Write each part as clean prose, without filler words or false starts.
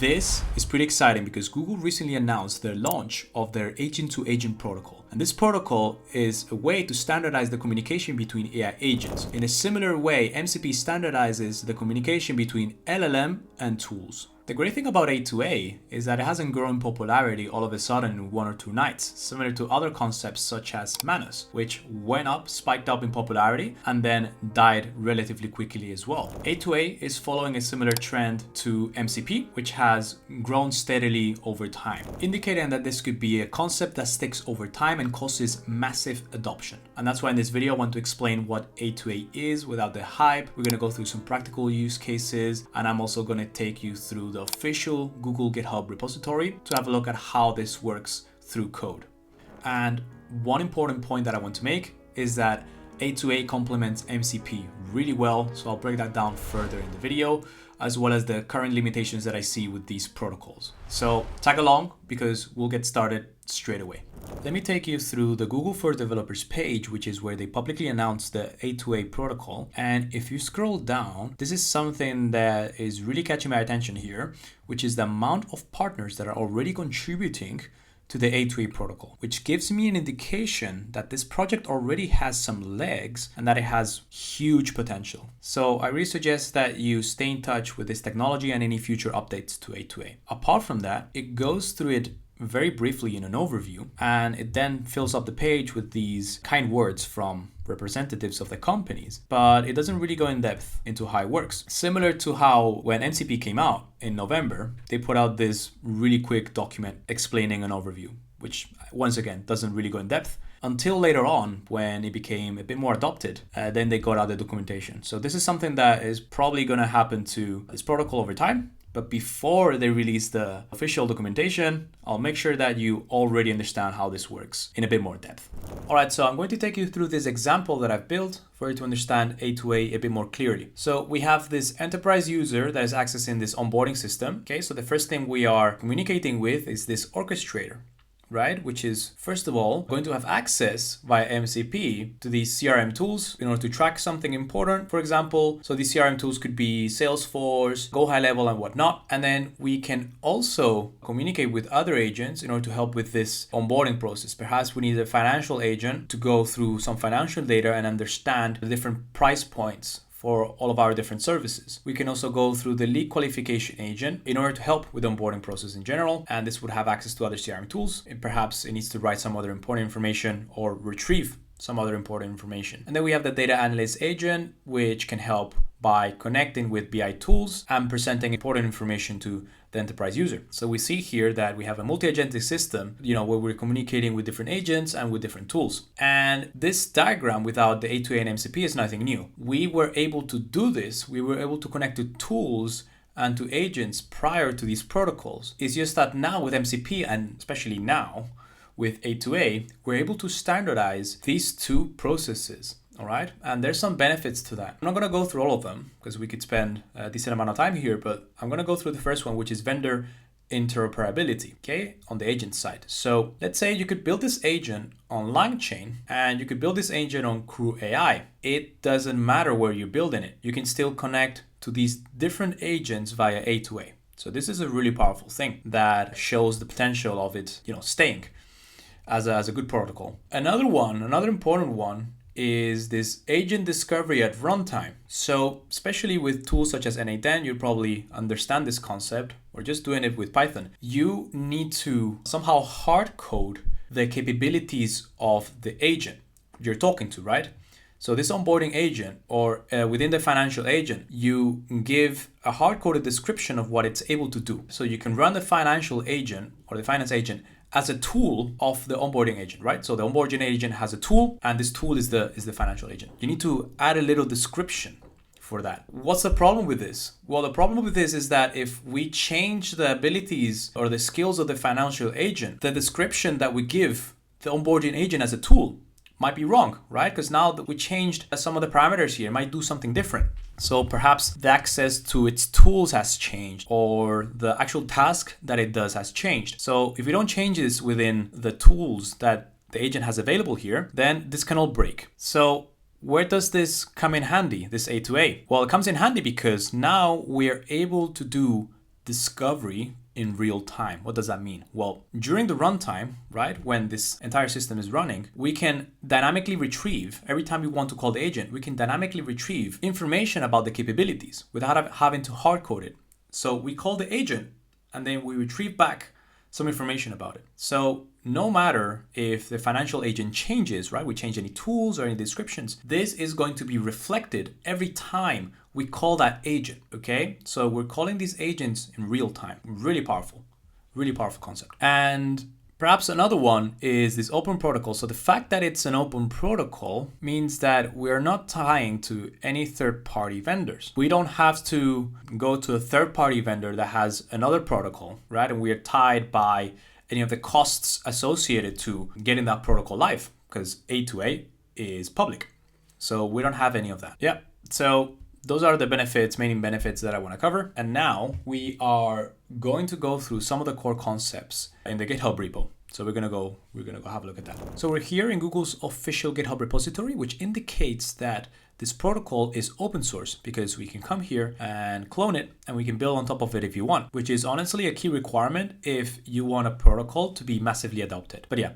This is pretty exciting because Google recently announced their launch of their agent-to-agent protocol. And this protocol is a way to standardize the communication between AI agents. In a similar way, MCP standardizes the communication between LLM and tools. The great thing about A2A is that it hasn't grown in popularity all of a sudden in 1 or 2 nights, similar to other concepts such as Manus, which went up, spiked up in popularity, and then died relatively quickly as well. A2A is following a similar trend to MCP, which has grown steadily over time, indicating that this could be a concept that sticks over time and causes massive adoption. And that's why in this video I want to explain what A2A is without the hype. We're going to go through some practical use cases, and I'm also going to take you through the official Google GitHub repository to have a look at how this works through code. And one important point that I want to make is that A2A complements MCP really well, so I'll break that down further in the video, as well as the current limitations that I see with these protocols. So tag along because we'll get started straight away. Let me take you through the Google for Developers page, which is where they publicly announced the A2A protocol. And if you scroll down, this is something that is really catching my attention here, which is the amount of partners that are already contributing to the A2A protocol, which gives me an indication that this project already has some legs and that it has huge potential. So I really suggest that you stay in touch with this technology and any future updates to A2A. Apart from that, it goes through it very briefly in an overview, and it then fills up the page with these kind words from representatives of the companies, but it doesn't really go in depth into how it works. Similar to how when MCP came out in November, they put out this really quick document explaining an overview, which once again doesn't really go in depth until later on when it became a bit more adopted. Then they got out the documentation. So this is something that is probably going to happen to this protocol over time. But before they release the official documentation, I'll make sure that you already understand how this works in a bit more depth. All right, so I'm going to take you through this example that I've built for you to understand A2A a bit more clearly. So we have this enterprise user that is accessing this onboarding system. Okay, so the first thing we are communicating with is this orchestrator, right? Which is, first of all, going to have access via MCP to these CRM tools in order to track something important, for example. So these CRM tools could be Salesforce, Go High Level, and whatnot. And then we can also communicate with other agents in order to help with this onboarding process. Perhaps we need a financial agent to go through some financial data and understand the different price points for all of our different services. We can also go through the lead qualification agent in order to help with the onboarding process in general, and this would have access to other CRM tools. And perhaps it needs to write some other important information or retrieve some other important information. And then we have the data analyst agent, which can help by connecting with BI tools and presenting important information to the enterprise user. So we see here that we have a multi-agentic system, where we're communicating with different agents and with different tools. And this diagram without the A2A and MCP is nothing new. We were able to do this. We were able to connect to tools and to agents prior to these protocols. It's just that now with MCP, and especially now with A2A, we're able to standardize these two processes. All right, and there's some benefits to that. I'm not going to go through all of them because we could spend a decent amount of time here, but I'm going to go through the first one, which is vendor interoperability, okay, on the agent side. So let's say you could build this agent on LangChain and you could build this agent on Crew AI. It doesn't matter where you're building it. You can still connect to these different agents via A2A. So this is a really powerful thing that shows the potential of it, staying as a good protocol. Another important one is this agent discovery at runtime. So especially with tools such as n8n, you probably understand this concept, or just doing it with Python. You need to somehow hard code the capabilities of the agent you're talking to, right? So this onboarding agent, or within the financial agent, you give a hard-coded description of what it's able to do. So you can run the financial agent or the finance agent as a tool of the onboarding agent, right? So the onboarding agent has a tool, and this tool is the financial agent. You need to add a little description for that. What's the problem with this? Well, the problem with this is that if we change the abilities or the skills of the financial agent, the description that we give the onboarding agent as a tool might be wrong, right? Because now that we changed some of the parameters here, it might do something different. So perhaps the access to its tools has changed, or the actual task that it does has changed. So if we don't change this within the tools that the agent has available here, then this can all break. So where does this come in handy, this A2A? Well, it comes in handy because now we're able to do discovery in real time. What does that mean? Well, during the runtime, right, when this entire system is running, we can dynamically retrieve, every time we want to call the agent, we can dynamically retrieve information about the capabilities without having to hard code it. So we call the agent and then we retrieve back some information about it. So no matter if the financial agent changes, right, we change any tools or any descriptions, this is going to be reflected every time we call that agent, okay? So we're calling these agents in real time. Really powerful concept. And perhaps another one is this open protocol. So the fact that it's an open protocol means that we're not tying to any third-party vendors. We don't have to go to a third-party vendor that has another protocol, right? And we are tied by any of the costs associated to getting that protocol live, because A2A is public. So we don't have any of that. Yeah. So those are the main benefits that I want to cover. And now we are going to go through some of the core concepts in the GitHub repo. So we're gonna go have a look at that. So we're here in Google's official GitHub repository, which indicates that this protocol is open source because we can come here and clone it and we can build on top of it if you want, which is honestly a key requirement if you want a protocol to be massively adopted. But yeah,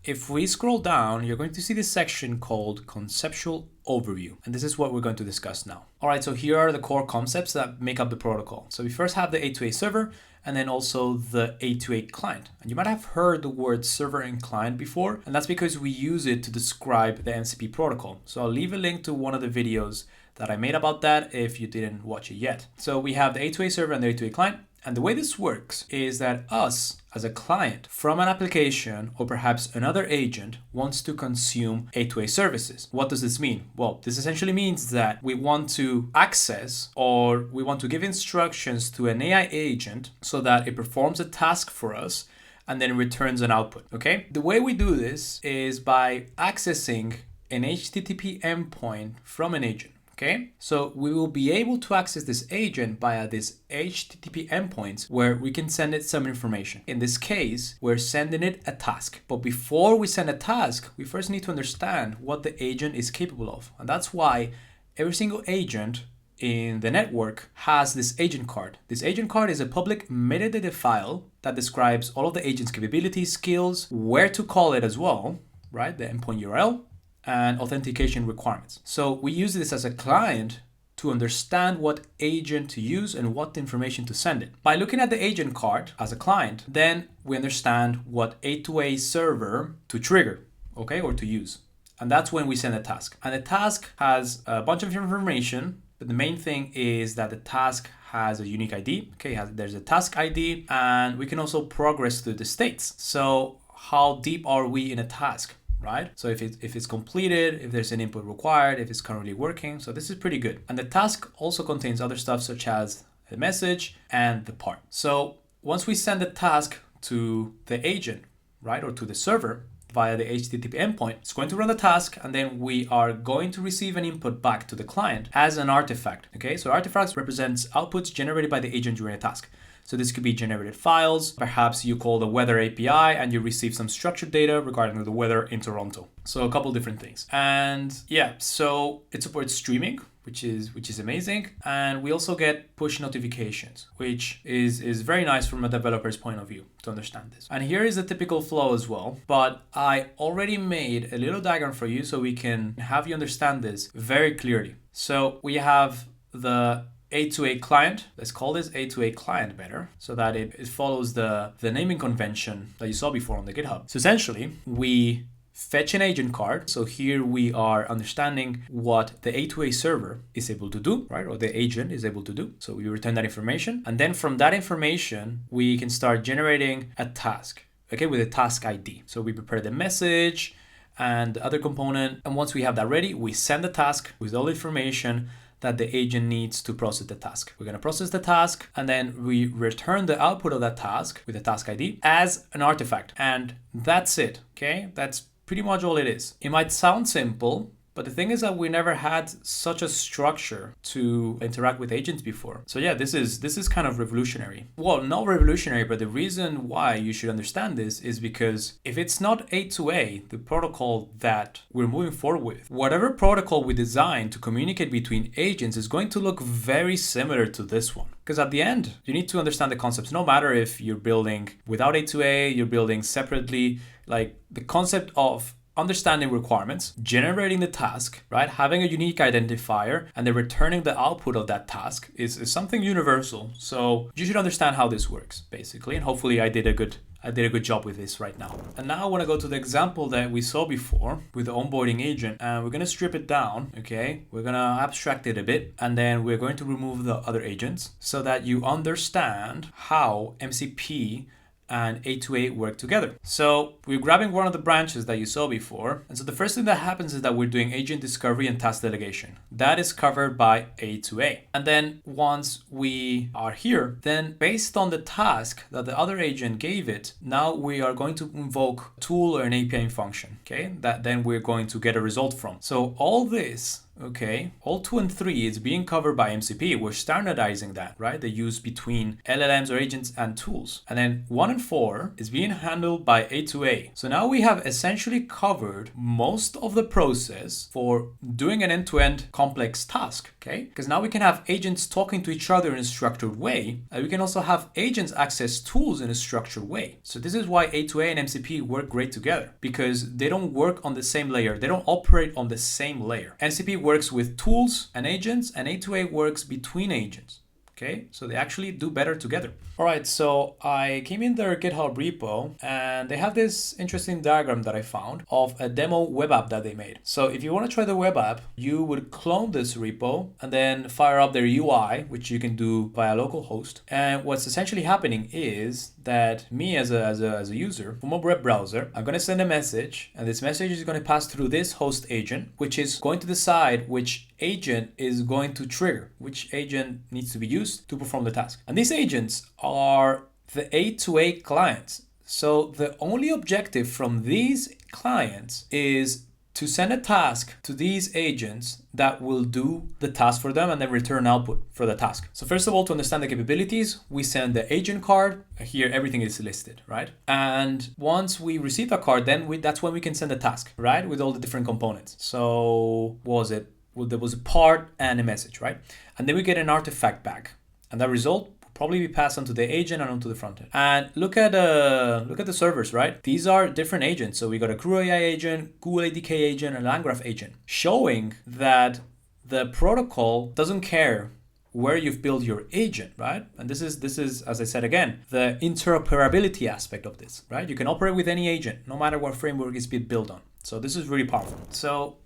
if we scroll down, you're going to see this section called Conceptual Overview. And this is what we're going to discuss now. All right, so here are the core concepts that make up the protocol. So we first have the A2A server and then also the A2A client. And you might have heard the word server and client before, and that's because we use it to describe the MCP protocol. So I'll leave a link to one of the videos that I made about that if you didn't watch it yet. So we have the A2A server and the A2A client. And the way this works is that us as a client from an application or perhaps another agent wants to consume A2A services. What does this mean? Well, this essentially means that we want to access or we want to give instructions to an AI agent so that it performs a task for us and then returns an output, okay? The way we do this is by accessing an HTTP endpoint from an agent. Okay, so we will be able to access this agent via this HTTP endpoints where we can send it some information. In this case, we're sending it a task. But before we send a task, we first need to understand what the agent is capable of. And that's why every single agent in the network has this agent card. This agent card is a public metadata file that describes all of the agent's capabilities, skills, where to call it as well, right? The endpoint URL. And authentication requirements. So we use this as a client to understand what agent to use and what information to send it. By looking at the agent card as a client, then we understand what A2A server to trigger, okay, or to use. And that's when we send a task. And the task has a bunch of information, but the main thing is that the task has a unique ID. Okay, there's a task ID, and we can also progress through the states. So how deep are we in a task? Right? So if it's completed, if there's an input required, if it's currently working. So this is pretty good. And the task also contains other stuff such as the message and the part. So once we send the task to the agent, right, or to the server via the HTTP endpoint, it's going to run the task and then we are going to receive an input back to the client as an artifact. Okay, so artifacts represents outputs generated by the agent during a task. So this could be generated files. Perhaps you call the weather API and you receive some structured data regarding the weather in Toronto. So a couple different things. And yeah, so it supports streaming, which is amazing. And we also get push notifications, which is very nice from a developer's point of view to understand this. And here is the typical flow as well. But I already made a little diagram for you so we can have you understand this very clearly. So we have the A2A client. Let's call this A2A client better so that it follows the naming convention that you saw before on the GitHub. So essentially, we fetch an agent card. So here we are understanding what the A2A server is able to do, right? Or the agent is able to do. So we return that information. And then from that information, we can start generating a task, okay, with a task ID. So we prepare the message and the other component. And once we have that ready, we send the task with all the information that the agent needs to process the task. We're going to process the task and then we return the output of that task with the task ID as an artifact. And that's it, okay? That's pretty much all it is. It might sound simple, But the thing is that we never had such a structure to interact with agents before. So yeah, this is kind of revolutionary. Well, not revolutionary, but the reason why you should understand this is because if it's not A2A, the protocol that we're moving forward with, whatever protocol we design to communicate between agents is going to look very similar to this one. Because at the end, you need to understand the concepts. No matter if you're building without A2A, you're building separately, like the concept of understanding requirements, generating the task, right? Having a unique identifier, and then returning the output of that task is something universal. So you should understand how this works, basically. And hopefully I did a good job with this right now. And now I want to go to the example that we saw before with the onboarding agent, and we're going to strip it down, okay? We're going to abstract it a bit, and then we're going to remove the other agents so that you understand how MCP and A2A work together. So we're grabbing one of the branches that you saw before. And so the first thing that happens is that we're doing agent discovery and task delegation. That is covered by A2A. And then once we are here, then based on the task that the other agent gave it, now we are going to invoke a tool or an API function, okay? That then we're going to get a result from. So all this, okay, all 2 and 3 is being covered by MCP. We're standardizing that, right? The use between LLMs or agents and tools. And then 1 and 4 is being handled by A2A. So now we have essentially covered most of the process for doing an end-to-end complex task, okay? Because now we can have agents talking to each other in a structured way. And we can also have agents access tools in a structured way. So this is why A2A and MCP work great together, because they don't work on the same layer. They don't operate on the same layer. MCP works with tools and agents, and A2A works between agents. Okay, so they actually do better together. All right, so I came in their GitHub repo, and they have this interesting diagram that I found of a demo web app that they made. So if you want to try the web app, you would clone this repo and then fire up their UI, which you can do via localhost. And what's essentially happening is that me as a user from a web browser, I'm going to send a message, and this message is going to pass through this host agent, which is going to decide which agent is going to trigger, which agent needs to be used to perform the task. And these agents are the A2A clients. So the only objective from these clients is to send a task to these agents that will do the task for them and then return output for the task. So first of all, to understand the capabilities, we send the agent card. Here, everything is listed, right? And once we receive the card, then that's when we can send a task, right? With all the different components. So what was it? Well, there was a part and a message, right? And then we get an artifact back. And that result will probably be passed onto the agent and onto the front end. And look at the servers, right? These are different agents. So we got a Crew AI agent, Google ADK agent, and LangGraph agent, showing that the protocol doesn't care where you've built your agent, right? And this is, as I said again, the interoperability aspect of this, right? You can operate with any agent, no matter what framework it's been built on. So this is really powerful. So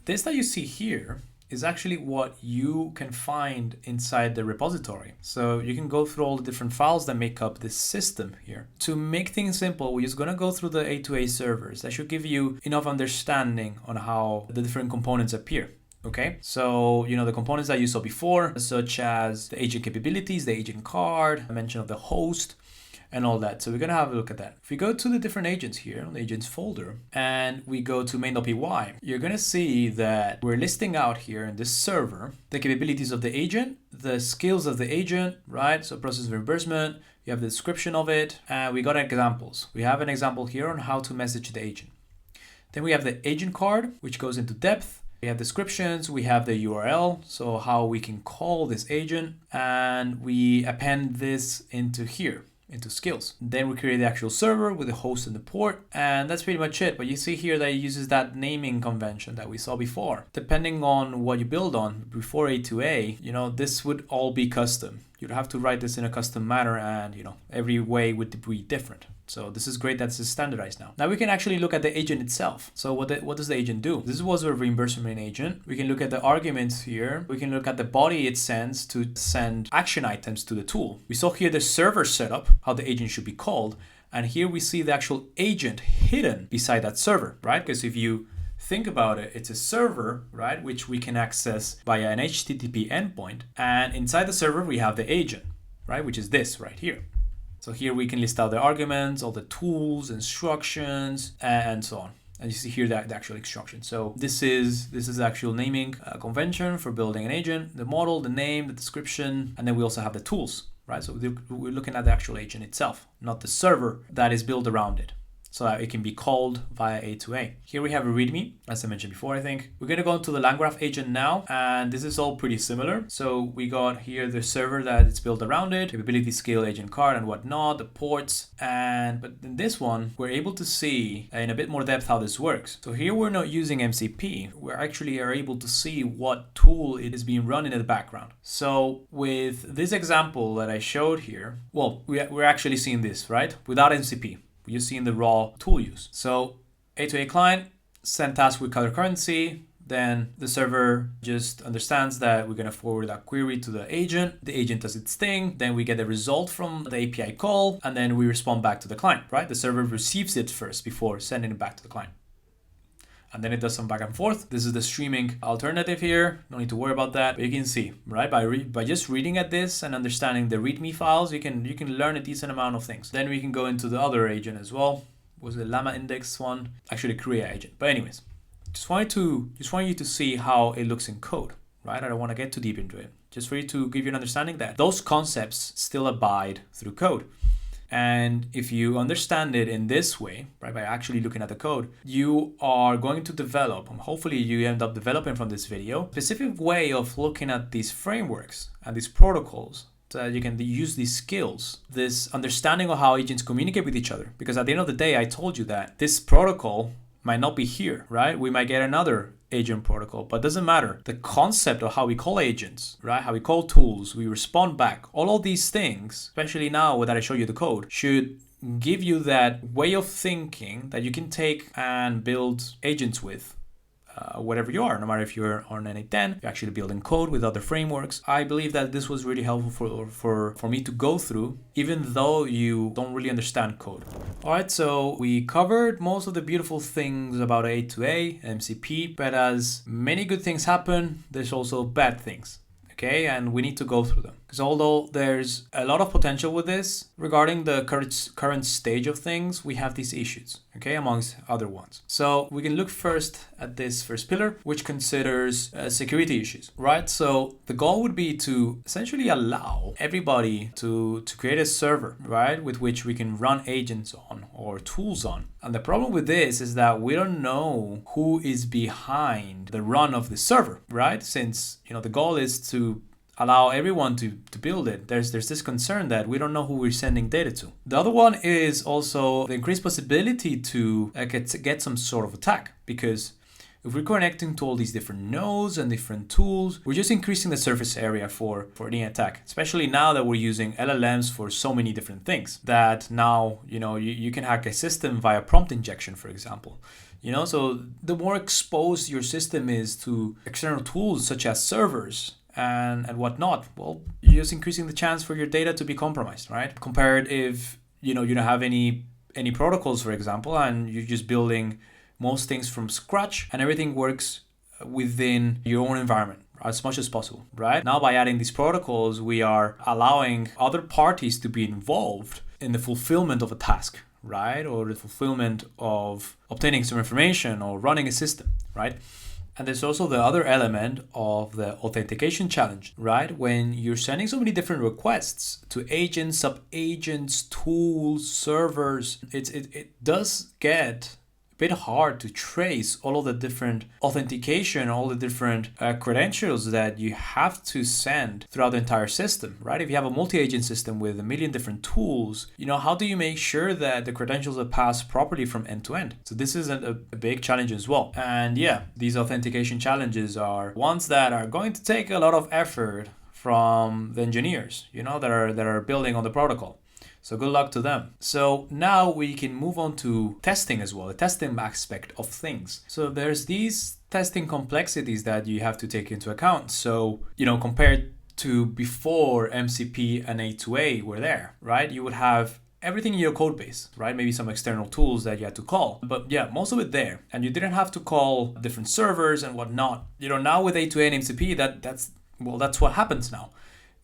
this that you see here is actually what you can find inside the repository. So you can go through all the different files that make up this system here. To make things simple, we're just gonna go through the A2A servers. That should give you enough understanding on how the different components appear. Okay, so the components that you saw before, such as the agent capabilities, the agent card, I mentioned of the host, and all that. So we're going to have a look at that. If we go to the different agents here on the agents folder and we go to main.py, you're going to see that we're listing out here in this server the capabilities of the agent, the skills of the agent, right? So process reimbursement, you have the description of it, and we got examples. We have an example here on how to message the agent. Then we have the agent card, which goes into depth. We have descriptions, we have the URL, so how we can call this agent, and we append this into here, into skills. Then we create the actual server with the host and the port, and that's pretty much it. But you see here that it uses that naming convention that we saw before. Depending on what you build on before A2A, this would all be custom. You'd have to write this in a custom manner, and every way would be different. So this is great that this is standardized now. Now we can actually look at the agent itself. So what does the agent do? This was a reimbursement agent. We can look at the arguments here. We can look at the body it sends to send action items to the tool. We saw here the server setup, how the agent should be called. And here we see the actual agent hidden beside that server, right? Because if you think about it, it's a server, right? Which we can access via an HTTP endpoint. And inside the server, we have the agent, right? Which is this right here. So here we can list out the arguments, all the tools, instructions, and so on. And you see here that the actual instruction. So this is the actual naming convention for building an agent, the model, the name, the description, and then we also have the tools, right? So we're looking at the actual agent itself, not the server that is built around it, so that it can be called via A2A. Here we have a README, as I mentioned before, I think. We're gonna go into the LangGraph agent now, and this is all pretty similar. So we got here the server that it's built around it, capability scale agent card and whatnot, the ports, but in this one, we're able to see in a bit more depth how this works. So here we're not using MCP, we actually are able to see what tool it is being run in the background. So with this example that I showed here, well, we're actually seeing this, right? Without MCP. You're seeing the raw tool use. So A2A client, send task with color currency, then the server just understands that we're gonna forward that query to the agent does its thing, then we get a result from the API call, and then we respond back to the client, right? The server receives it first before sending it back to the client. And then it does some back and forth. This is the streaming alternative here. No need to worry about that. But you can see, right? By just reading at this and understanding the README files, you can learn a decent amount of things. Then we can go into the other agent as well. Was the Llama Index one? Actually, Korea agent. But anyways, just want you to see how it looks in code, right? I don't want to get too deep into it. Just for you to give you an understanding that those concepts still abide through code. And if you understand it in this way, right, by actually looking at the code, you are going to develop, and hopefully you end up developing from this video, a specific way of looking at these frameworks and these protocols so that you can use these skills, this understanding of how agents communicate with each other. Because at the end of the day, I told you that this protocol might not be here, right? We might get another agent protocol, but doesn't matter. The concept of how we call agents, right? How we call tools, we respond back. All of these things, especially now that I show you the code, should give you that way of thinking that you can take and build agents with. Whatever you are, no matter if you're on n8n, you're actually building code with other frameworks. I believe that this was really helpful for me to go through, even though you don't really understand code. All right, so we covered most of the beautiful things about A2A, MCP, but as many good things happen, there's also bad things. Okay, and we need to go through them. Because although there's a lot of potential with this, regarding the current stage of things, we have these issues, okay, amongst other ones. So we can look first at this first pillar, which considers security issues, right? So the goal would be to essentially allow everybody to create a server, right, with which we can run agents on or tools on. And the problem with this is that we don't know who is behind the run of the server, right? Since, the goal is to allow everyone to build it. There's this concern that we don't know who we're sending data to. The other one is also the increased possibility to get some sort of attack, because if we're connecting to all these different nodes and different tools, we're just increasing the surface area for any attack, especially now that we're using LLMs for so many different things that now, you can hack a system via prompt injection, for example. So the more exposed your system is to external tools such as servers and whatnot, well, you're just increasing the chance for your data to be compromised, right? Compared if, you don't have any protocols, for example, and you're just building most things from scratch and everything works within your own environment as much as possible, right? Now, by adding these protocols, we are allowing other parties to be involved in the fulfillment of a task, right? Or the fulfillment of obtaining some information or running a system, right? And there's also the other element of the authentication challenge, right? When you're sending so many different requests to agents, sub-agents, tools, servers, it does get bit hard to trace all of the different authentication, all the different credentials that you have to send throughout the entire system, right? If you have a multi-agent system with a million different tools, how do you make sure that the credentials are passed properly from end to end? So this is a big challenge as well. And yeah, these authentication challenges are ones that are going to take a lot of effort from the engineers, that are building on the protocol. So good luck to them. So now we can move on to testing as well, the testing aspect of things. So there's these testing complexities that you have to take into account. So, compared to before MCP and A2A were there, right? You would have everything in your code base, right? Maybe some external tools that you had to call, but yeah, most of it there. And you didn't have to call different servers and whatnot. Now with A2A and MCP, that's what happens now.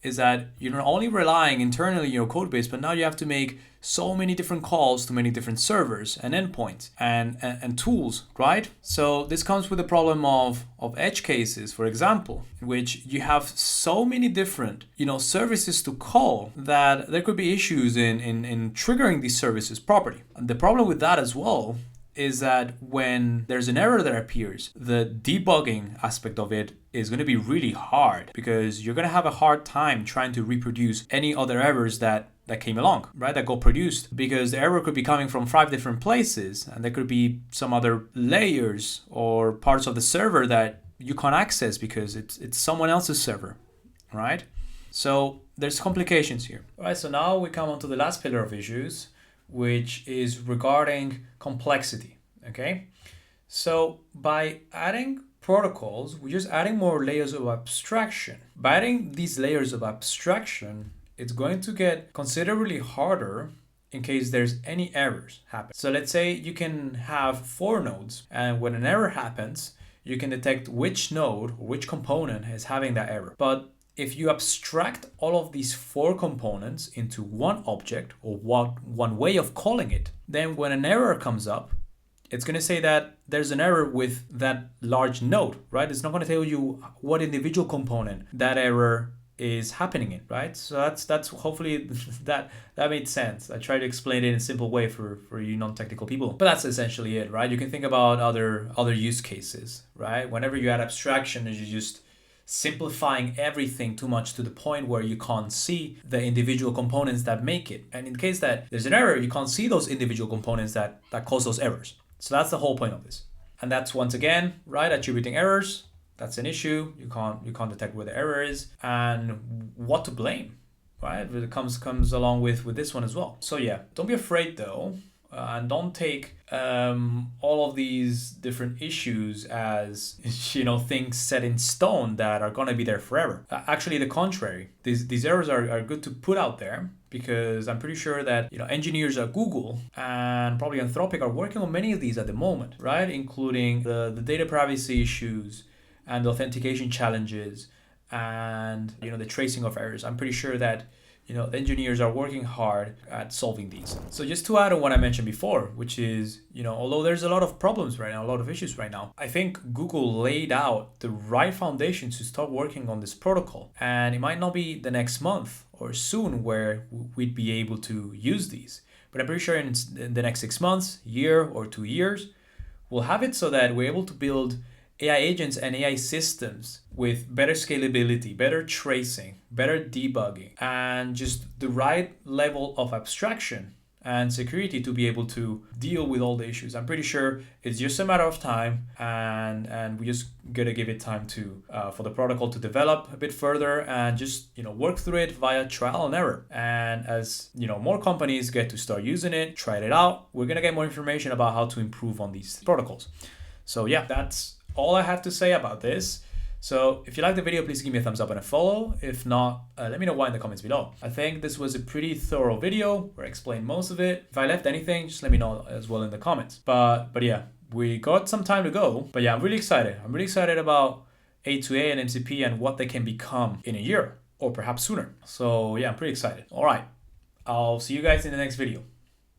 is that you're not only relying internally in your code base, but now you have to make so many different calls to many different servers and endpoints and tools, right? So this comes with the problem of edge cases, for example, in which you have so many different, services to call that there could be issues in triggering these services properly. And the problem with that as well is that when there's an error that appears, the debugging aspect of it is going to be really hard, because you're going to have a hard time trying to reproduce any other errors that came along, right? That got produced, because the error could be coming from 5 different places, and there could be some other layers or parts of the server that you can't access because it's someone else's server, right? So there's complications here. All right, so now we come on to the last pillar of issues, which is regarding complexity, okay? So by adding protocols, we're just adding more layers of abstraction. By adding these layers of abstraction, it's going to get considerably harder in case there's any errors happen. So let's say you can have 4 nodes, and when an error happens, you can detect which node or which component is having that error. But if you abstract all of these 4 components into one object, or one way of calling it, then when an error comes up, it's going to say that there's an error with that large node, right? It's not going to tell you what individual component that error is happening in, right? So that's hopefully that made sense. I try to explain it in a simple way for you non-technical people, but that's essentially it, right? You can think about other use cases, right? Whenever you add abstraction, you're just simplifying everything too much to the point where you can't see the individual components that make it. And in case that there's an error, you can't see those individual components that cause those errors. So that's the whole point of this. And that's, once again, right, attributing errors. That's an issue. You can't detect where the error is and what to blame, right? It comes along with this one as well. So yeah, don't be afraid though. And don't take all of these different issues as things set in stone that are going to be there forever. Actually, the contrary. These errors are good to put out there, because I'm pretty sure that engineers at Google and probably Anthropic are working on many of these at the moment, right? Including the data privacy issues and the authentication challenges and the tracing of errors. I'm pretty sure that the engineers are working hard at solving these. So just to add on what I mentioned before, which is, although there's a lot of problems right now, a lot of issues right now, I think Google laid out the right foundation to start working on this protocol. And it might not be the next month or soon where we'd be able to use these, but I'm pretty sure in the next 6 months, year or 2 years, we'll have it so that we're able to build AI agents and AI systems with better scalability, better tracing, better debugging, and just the right level of abstraction and security to be able to deal with all the issues. I'm pretty sure it's just a matter of time, and we just gotta give it time to for the protocol to develop a bit further and just work through it via trial and error. And as more companies get to start using it, try it out, we're gonna get more information about how to improve on these protocols. So yeah, that's all I have to say about this. So if you like the video, please give me a thumbs up and a follow. If not, let me know why in the comments below. I think this was a pretty thorough video where I explained most of it. If I left anything, just let me know as well in the comments. But yeah, we got some time to go. But yeah, I'm really excited. I'm really excited about A2A and MCP and what they can become in a year or perhaps sooner. So yeah, I'm pretty excited. All right, I'll see you guys in the next video.